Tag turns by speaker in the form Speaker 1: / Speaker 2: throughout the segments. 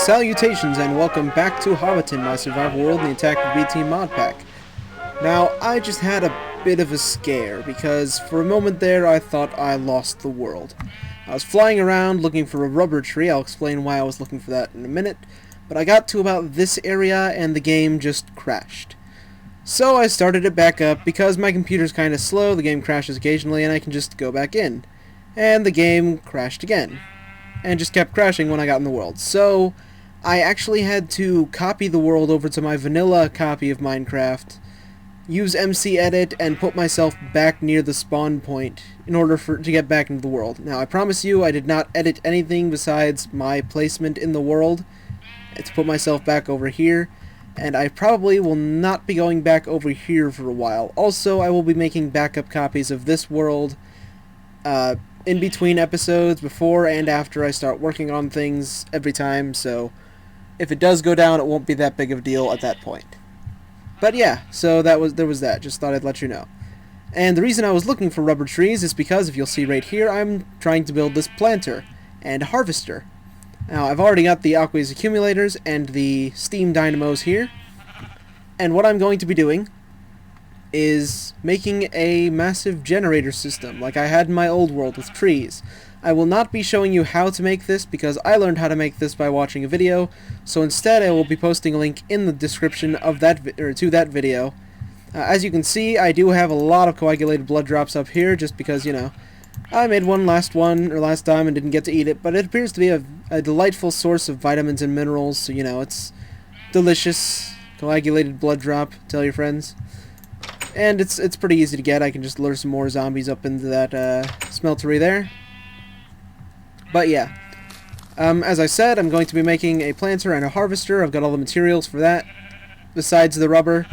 Speaker 1: Salutations and welcome back to Hobbiton, my survival world in the Attack of B-Team mod pack. Now, I just had a bit of a scare, because for a moment there I thought I lost the world. I was flying around looking for a rubber tree. I'll explain why I was looking for that in a minute, but I got to about this area and the game just crashed. So I started it back up. Because my computer's kinda slow, the game crashes occasionally and I can just go back in. And the game crashed again. And just kept crashing when I got in the world. So I actually had to copy the world over to my vanilla copy of Minecraft, use MC Edit, and put myself back near the spawn point in order to get back into the world. Now, I promise you I did not edit anything besides my placement in the world to put myself back over here, and I probably will not be going back over here for a while. Also, I will be making backup copies of this world in between episodes, before and after I start working on things every time, so if it does go down, it won't be that big of a deal at that point. But yeah, so there was that. Just thought I'd let you know. And the reason I was looking for rubber trees is because, if you'll see right here, I'm trying to build this planter and harvester. Now, I've already got the aqueous accumulators and the steam dynamos here, and what I'm going to be doing is making a massive generator system like I had in my old world with trees. I will not be showing you how to make this because I learned how to make this by watching a video, so instead I will be posting a link in the description of to that video. As you can see, I do have a lot of coagulated blood drops up here just because, you know, I made one last time and didn't get to eat it, but it appears to be a delightful source of vitamins and minerals, so, you know, it's delicious. Coagulated blood drop, tell your friends. And it's pretty easy to get. I can just lure some more zombies up into that smeltery there. But yeah, as I said, I'm going to be making a planter and a harvester. I've got all the materials for that, besides the rubber.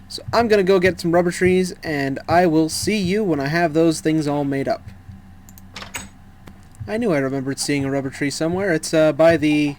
Speaker 1: So I'm going to go get some rubber trees, and I will see you when I have those things all made up. I knew I remembered seeing a rubber tree somewhere. It's by the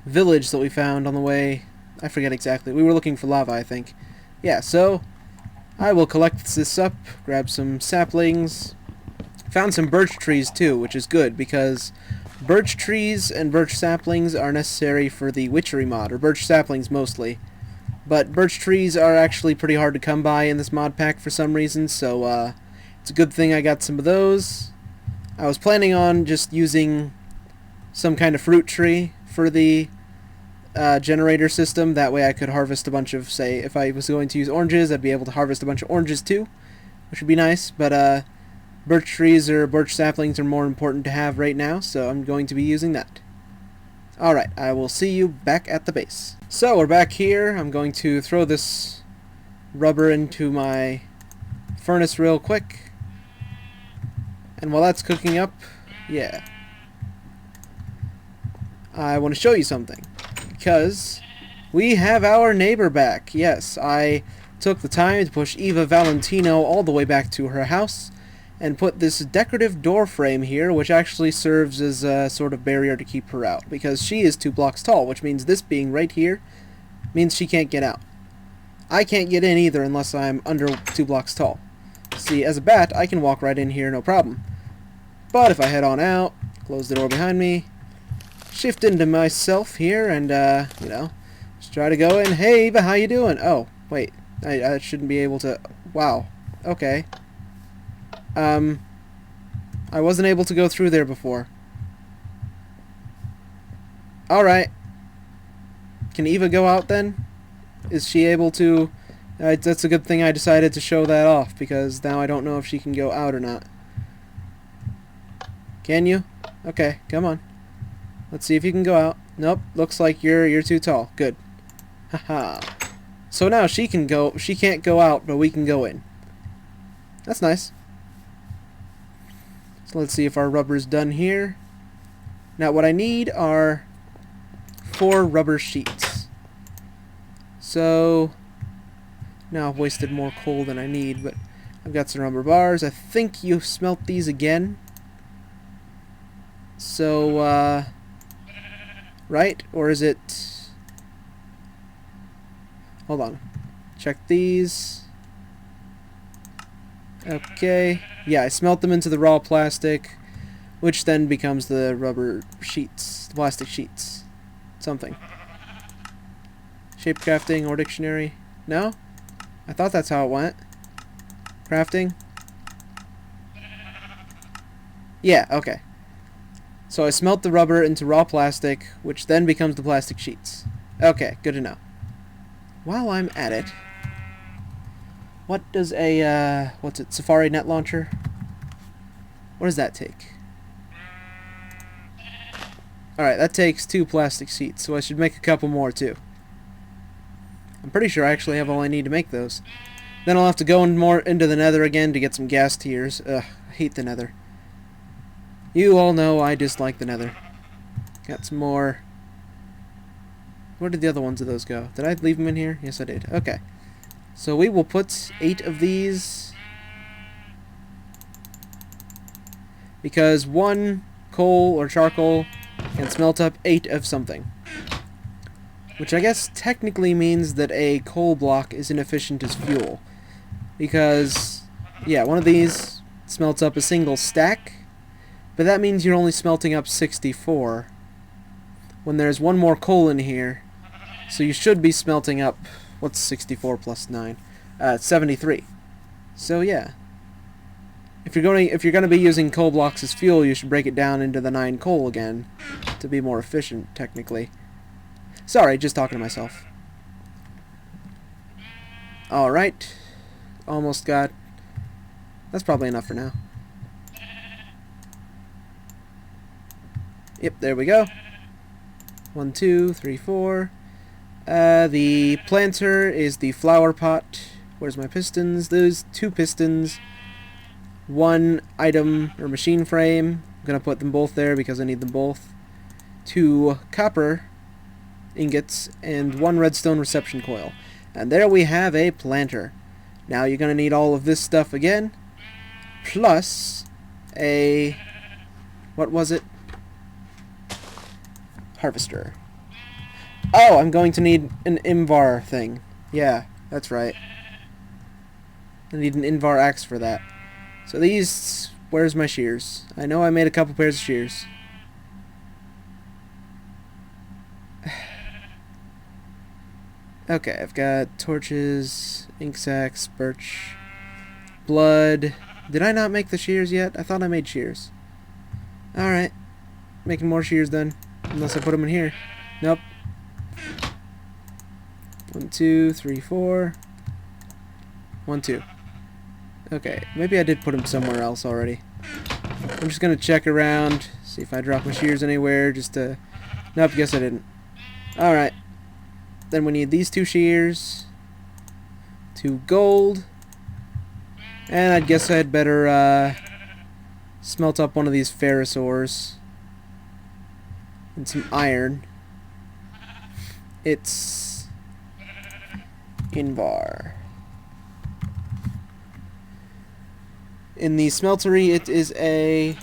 Speaker 1: village that we found on the way. I forget exactly. We were looking for lava, I think. Yeah, so I will collect this up, grab some saplings. Found some birch trees too, which is good, because birch trees and birch saplings are necessary for the witchery mod, or birch saplings mostly. But birch trees are actually pretty hard to come by in this mod pack for some reason, so it's a good thing I got some of those. I was planning on just using some kind of fruit tree for the generator system. That way I could harvest a bunch of, say, if I was going to use oranges, I'd be able to harvest a bunch of oranges too, which would be nice. But birch trees or birch saplings are more important to have right now, so I'm going to be using that. Alright, I will see you back at the base. So, we're back here. I'm going to throw this rubber into my furnace real quick. And while that's cooking up, yeah, I want to show you something. Because we have our neighbor back. Yes, I took the time to push Eva Valentino all the way back to her house and put this decorative door frame here, which actually serves as a sort of barrier to keep her out, because she is 2 blocks tall, which means this being right here means she can't get out. I can't get in either unless I'm under 2 blocks tall. See, as a bat, I can walk right in here, no problem. But if I head on out, close the door behind me, shift into myself here, and, you know, just try to go in. Hey, Eva, how you doing? Oh, wait, I shouldn't be able to... Wow, okay. I wasn't able to go through there before. Alright. Can Eva go out then? Is she able to... that's a good thing I decided to show that off, because now I don't know if she can go out or not. Can you? Okay, come on. Let's see if you can go out. Nope, looks like you're too tall. Good. Haha. So now she can go. She can't go out, but we can go in. That's nice. So let's see if our rubber's done here. Now what I need are 4 rubber sheets. So now I've wasted more coal than I need, but I've got some rubber bars. I think you smelt these again. So right? Or is it... Hold on. Check these. Okay. Yeah, I smelt them into the raw plastic, which then becomes the rubber sheets, the plastic sheets. something. Shape crafting or dictionary? No? I thought that's how it went. Crafting? Yeah, okay. So I smelt the rubber into raw plastic, which then becomes the plastic sheets. Okay, good to know. While I'm at it, what does a, what's it, Safari net launcher? What does that take? Alright, that takes 2 plastic sheets, so I should make a couple more too. I'm pretty sure I actually have all I need to make those. Then I'll have to go more into the nether again to get some gas tiers. Ugh, I hate the nether. You all know I dislike the nether. Got some more. Where did the other ones of those go? Did I leave them in here? Yes, I did. Okay. So we will put 8 of these. Because 1 coal or charcoal can smelt up 8 of something. Which I guess technically means that a coal block is inefficient as fuel. Because, yeah, one of these smelts up a single stack. But that means you're only smelting up 64. When there's 1 more coal in here. So you should be smelting up, what's 64 plus 9? 73. So yeah. If you're going to be using coal blocks as fuel, you should break it down into the 9 coal again to be more efficient, technically. Sorry, just talking to myself. Alright. Almost got... That's probably enough for now. Yep, there we go. 1, 2, 3, 4. The planter is the flower pot. Where's my pistons? Those 2 pistons. 1 item or machine frame. I'm gonna put them both there because I need them both. 2 copper ingots and 1 redstone reception coil. And there we have a planter. Now you're gonna need all of this stuff again. Plus a... what was it? Harvester. Oh, I'm going to need an Invar thing. Yeah, that's right. I need an Invar axe for that. So these... where's my shears? I know I made a couple pairs of shears. Okay, I've got torches, ink sacks, birch, blood. Did I not make the shears yet? I thought I made shears. Alright. Making more shears then. Unless I put them in here. Nope. 1, 2, 3, 4. 1, 2. Okay, maybe I did put them somewhere else already. I'm just gonna check around, see if I drop my shears anywhere, just to... Nope, guess I didn't. Alright. Then we need these 2 shears. 2 gold. And I guess I'd better, smelt up one of these ferrous ores. And some iron. It's... Invar. In the smeltery, it is a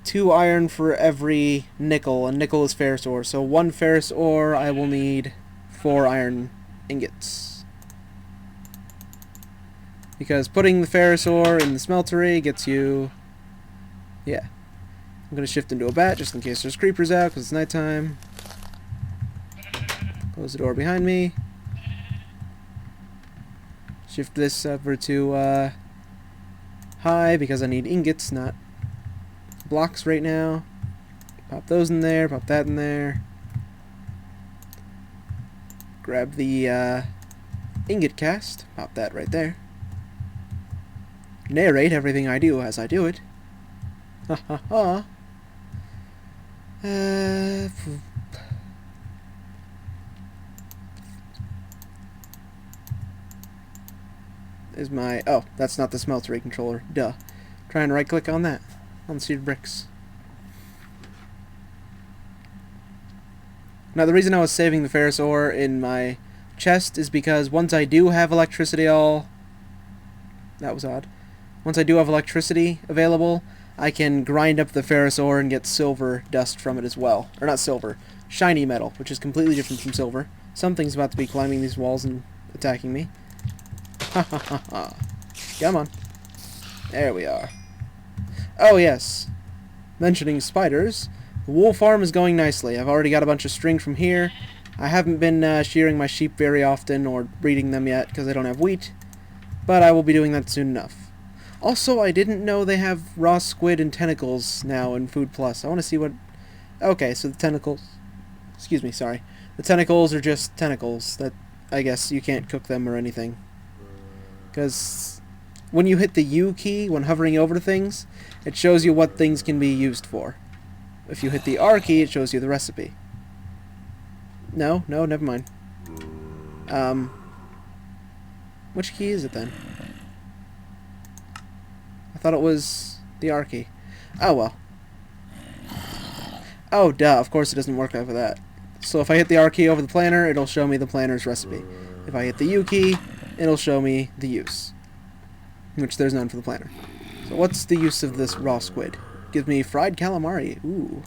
Speaker 1: 2 iron for every nickel, and nickel is ferrous ore. So 1 ferrous ore, I will need 4 iron ingots. Because putting the ferrous ore in the smeltery gets you... yeah. I'm going to shift into a bat just in case there's creepers out because it's nighttime. Close the door behind me. Shift this over to high because I need ingots, not blocks right now. Pop those in there, pop that in there. Grab the ingot cast, pop that right there. Narrate everything I do as I do it. Ha ha ha. Is my... oh, that's not the smeltery controller. Duh. Try and right click on that. On the seared bricks. Now the reason I was saving the ferrous ore in my chest is because once I do have electricity all... that was odd. Once I do have electricity available, I can grind up the ferrous ore and get silver dust from it as well. Or not silver, shiny metal, which is completely different from silver. Something's about to be climbing these walls and attacking me. Ha ha ha ha. Come on. There we are. Oh yes. Mentioning spiders, The wool farm is going nicely. I've already got a bunch of string from here. I haven't been shearing my sheep very often or breeding them yet because I don't have wheat, but I will be doing that soon enough. Also, I didn't know they have raw squid and tentacles now in Food Plus. I want to see what... Okay, so the tentacles... Excuse me, sorry. The tentacles are just tentacles. That I guess you can't cook them or anything. Because when you hit the U key, when hovering over things, it shows you what things can be used for. If you hit the R key, it shows you the recipe. No, never mind. Which key is it then? I thought it was the R key. Oh well. Oh duh, of course it doesn't work over that. So if I hit the R key over the planner, it'll show me the planner's recipe. If I hit the U key, it'll show me the use. Which there's none for the planner. So what's the use of this raw squid? Gives me fried calamari. Ooh.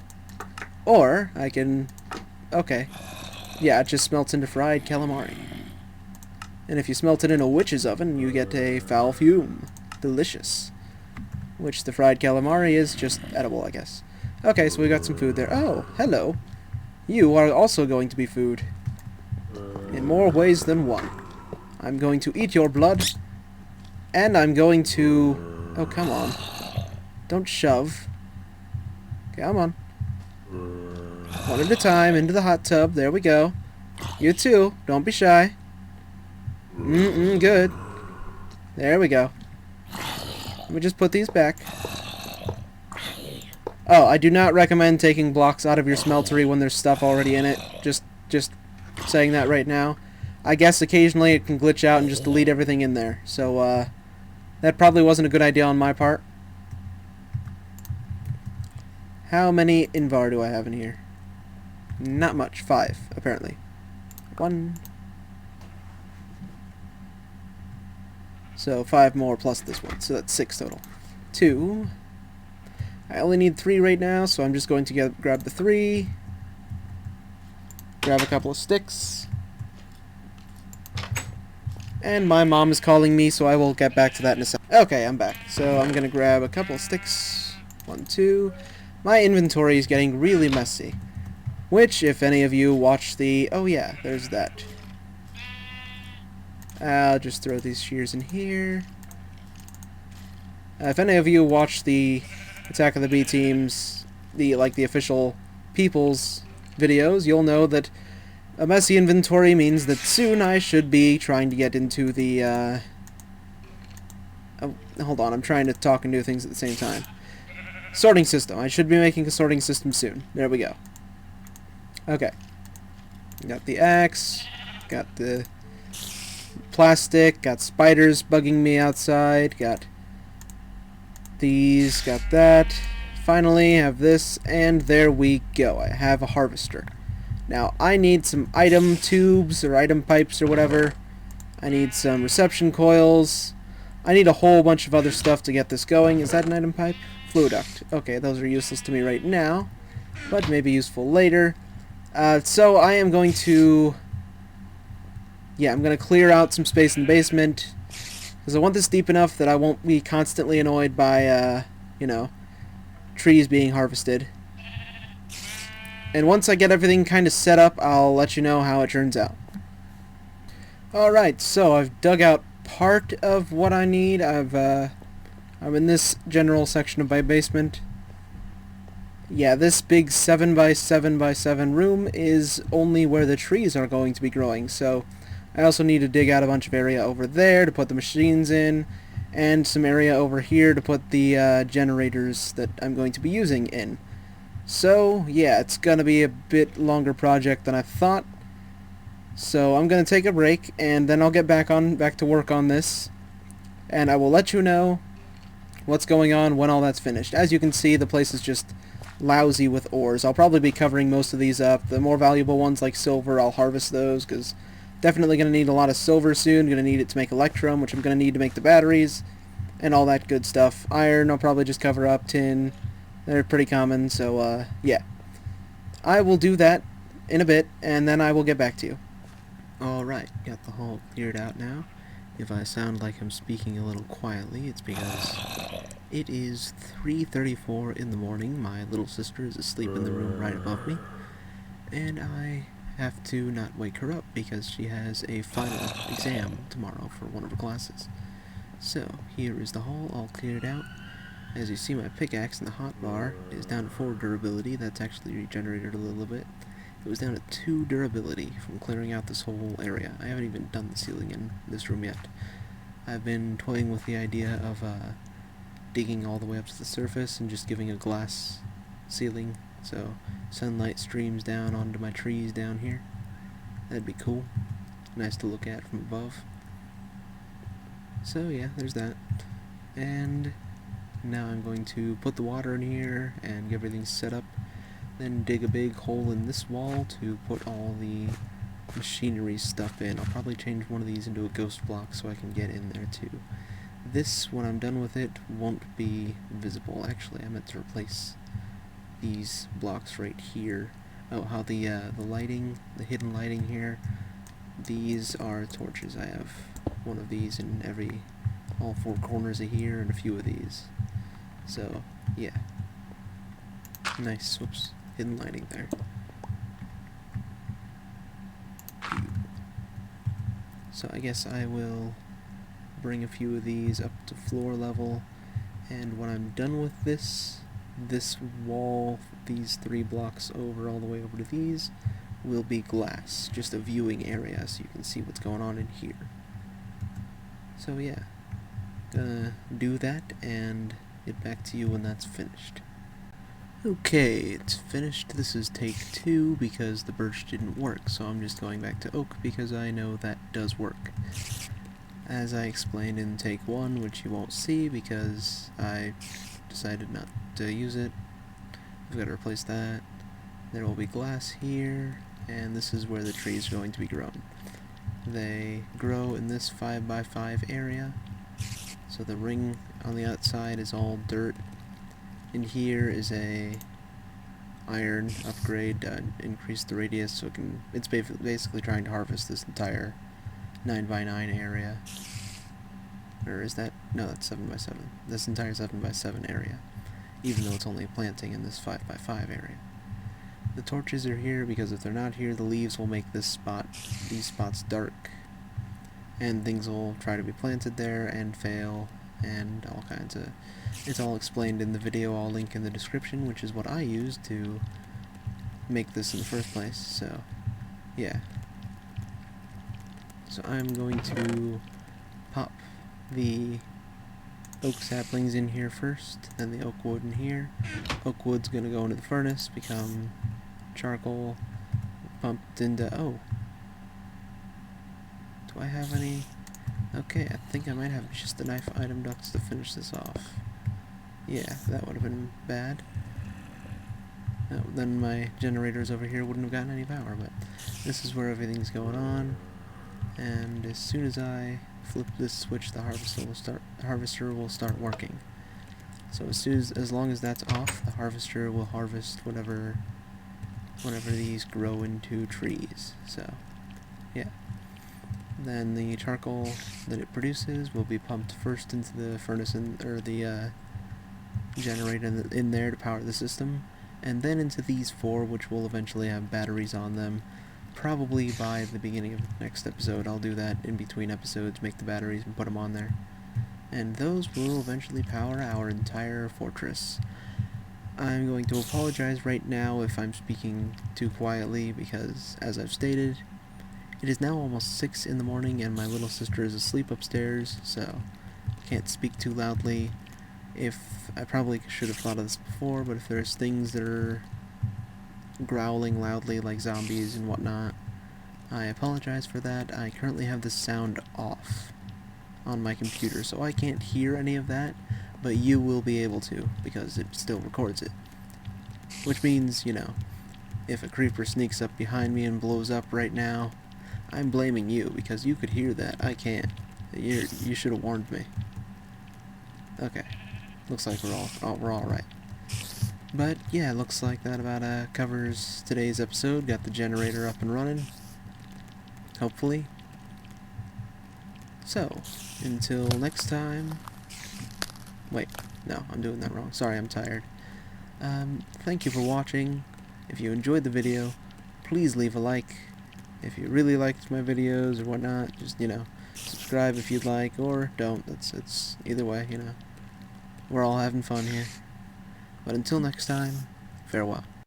Speaker 1: Or I can... Okay. Yeah, it just smelts into fried calamari. And if you smelt it in a witch's oven, you get a foul fume. Delicious. Which the fried calamari is just edible, I guess. Okay, so we got some food there. Oh, hello. You are also going to be food. In more ways than one. I'm going to eat your blood. And I'm going to... Oh, come on. Don't shove. Come on. One at a time, into the hot tub. There we go. You too. Don't be shy. Good. There we go. Let me just put these back. Oh, I do not recommend taking blocks out of your smeltery when there's stuff already in it. Just saying that right now. I guess occasionally it can glitch out and just delete everything in there. So, that probably wasn't a good idea on my part. How many Invar do I have in here? Not much. 5, apparently. 1. So 5 more plus this one. So that's 6 total. 2. I only need 3 right now, so I'm just going to grab the 3. Grab a couple of sticks. And my mom is calling me, so I will get back to that in a second. Okay, I'm back. So I'm going to grab a couple of sticks. 1, 2. My inventory is getting really messy. Which, if any of you watch the... Oh yeah, there's that. I'll just throw these shears in here. If any of you watch the Attack of the B Teams, the official People's videos, you'll know that a messy inventory means that soon I should be trying to get into the, Oh, hold on, I'm trying to talk and do things at the same time. Sorting system. I should be making a sorting system soon. There we go. Okay. Got the axe. Got the plastic. Got spiders bugging me outside. Got these. Got that. Finally, have this. And there we go. I have a harvester. Now, I need some item tubes or item pipes or whatever. I need some reception coils. I need a whole bunch of other stuff to get this going. Is that an item pipe? Fluid duct. Okay, those are useless to me right now, but maybe useful later. So I am going to... Yeah, I'm going to clear out some space in the basement, because I want this deep enough that I won't be constantly annoyed by, you know, trees being harvested. And once I get everything kind of set up, I'll let you know how it turns out. Alright, so I've dug out part of what I need. I'm in this general section of my basement. Yeah, this big 7 by 7 by 7 room is only where the trees are going to be growing, so I also need to dig out a bunch of area over there to put the machines in, and some area over here to put the generators that I'm going to be using in. So, yeah, it's gonna be a bit longer project than I thought. So I'm gonna take a break, and then I'll get back to work on this, and I will let you know what's going on when all that's finished. As you can see, the place is just lousy with ores. I'll probably be covering most of these up. The more valuable ones like silver, I'll harvest those, because definitely going to need a lot of silver soon. Going to need it to make electrum, which I'm going to need to make the batteries, and all that good stuff. Iron, I'll probably just cover up. Tin, they're pretty common, so yeah. I will do that in a bit, and then I will get back to you. Alright, got the hole cleared out now. If I sound like I'm speaking a little quietly, it's because it is 3:34 in the morning. My little sister is asleep in the room right above me, and I have to not wake her up because she has a final exam tomorrow for one of her classes. So, here is the hall, all cleared out. As you see, my pickaxe in the hotbar is down to 4 durability. That's actually regenerated a little bit. It was down to 2 durability from clearing out this whole area. I haven't even done the ceiling in this room yet. I've been toying with the idea of digging all the way up to the surface and just giving a glass ceiling, so sunlight streams down onto my trees down here. That'd be cool. Nice to look at from above. So yeah, there's that. And now I'm going to put the water in here and get everything set up, then dig a big hole in this wall to put all the machinery stuff in. I'll probably change one of these into a ghost block so I can get in there too. This, when I'm done with it, won't be visible. Actually, I meant to replace these blocks right here. Oh, how the lighting, the hidden lighting here, these are torches. I have one of these in all 4 corners of here and a few of these. So, yeah. Nice, whoops, hidden lighting there. So I guess I will bring a few of these up to floor level, and when I'm done with this wall, these 3 blocks over, all the way over to these, will be glass, just a viewing area so you can see what's going on in here. So yeah, gonna do that and get back to you when that's finished. Okay, it's finished. This is take 2 because the birch didn't work, so I'm just going back to oak because I know that does work. As I explained in take 1, which you won't see because I decided not to use it. I've got to replace that. There will be glass here, and this is where the tree is going to be grown. They grow in this 5x5 area, so the ring on the outside is all dirt. And here is a iron upgrade to increase the radius, so it's basically trying to harvest this entire 9x9 area. Or is that? No, that's 7x7. This entire 7x7 area, even though it's only planting in this 5x5 area. The torches are here because if they're not here, the leaves will make these spots dark, and things will try to be planted there and fail, and all kinds of... It's all explained in the video I'll link in the description, which is what I used to make this in the first place, so yeah. So I'm going to pop the oak saplings in here first, then the oak wood in here. Oak wood's gonna go into the furnace, become charcoal, pumped into... oh. Do I have any... okay, I think I might have just enough item ducts to finish this off. Yeah, that would have been bad. Then my generators over here wouldn't have gotten any power, but this is where everything's going on. And as soon as I flip this switch, the harvester will start working. So as long as that's off, the harvester will harvest whenever these grow into trees. So, yeah. Then the charcoal that it produces will be pumped first into the furnace or the generator in there to power the system, and then into these 4, which will eventually have batteries on them. Probably by the beginning of the next episode, I'll do that in between episodes, make the batteries and put them on there. And those will eventually power our entire fortress. I'm going to apologize right now if I'm speaking too quietly because, as I've stated, it is now almost 6 in the morning and my little sister is asleep upstairs, so I can't speak too loudly. I probably should have thought of this before, but if there's things that are growling loudly like zombies and whatnot, I apologize for that. I currently have the sound off on my computer, so I can't hear any of that, but you will be able to, because it still records it. Which means, you know, if a creeper sneaks up behind me and blows up right now, I'm blaming you, because you could hear that. I can't. You should have warned me. Okay. Looks like we're all right. But yeah, looks like that about covers today's episode. Got the generator up and running, hopefully. So, until next time... Wait, no, I'm doing that wrong. Sorry, I'm tired. Thank you for watching. If you enjoyed the video, please leave a like. If you really liked my videos or whatnot, just, subscribe if you'd like, or don't. It's either way, We're all having fun here. But until next time, farewell.